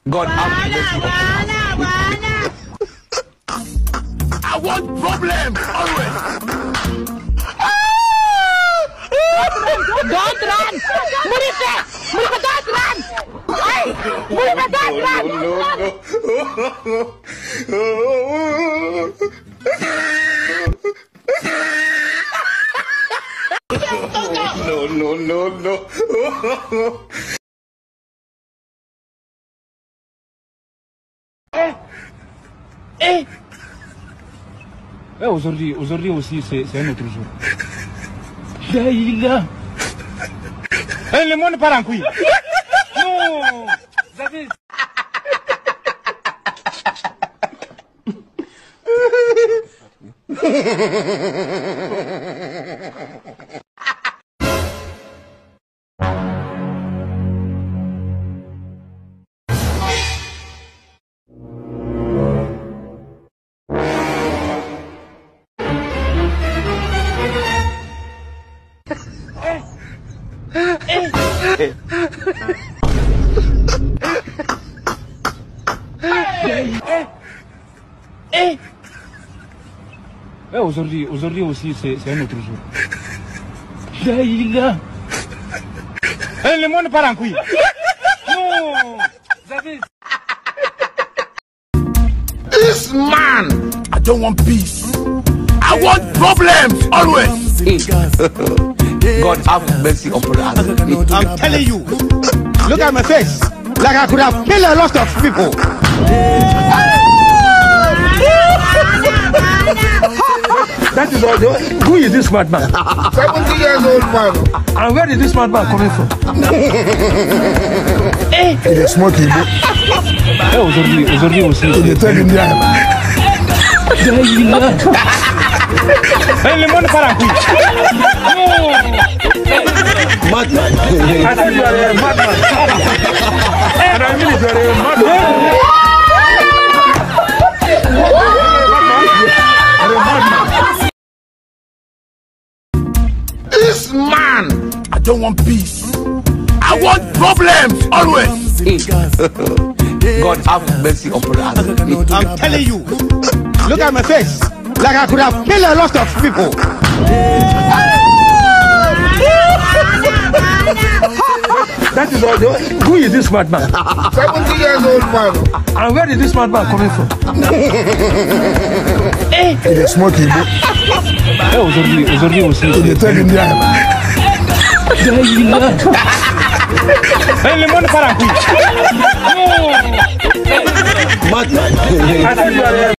God have mercy upon us. I want problems always. Don't run! Murife! Murife, don't run! Hey! Murife, don't run! No. Aujourd'hui aussi, c'est un autre jour. Daïla. Le monde part en couille. Non. Vous avez... Aujourd'hui aussi, c'est un autre jour. Daïla. Le monde part en couille. Non. Vous avez... This man, I don't want peace. I want problems always. God have mercy upon us. I'm telling you. Look at my face. Like I could have killed a lot of people. That is all. Who is this madman? 70 years old man. And where is this madman coming from? Il est smoking. Aujourd'hui aussi. Il est très bien. Le monde part en couille. Madman. I said you are a madman. And I mean you are a madman. This man, I don't want peace. I want problems always. God have mercy upon us. I'm telling you. Look at my face. Like I could have killed a lot of people. That is all. Who is this madman? 70 years old man. And where is this madman coming from? Il est smoking. Aujourd'hui aussi. Il est très bien. Le monde part en couille. Madman. I said you are a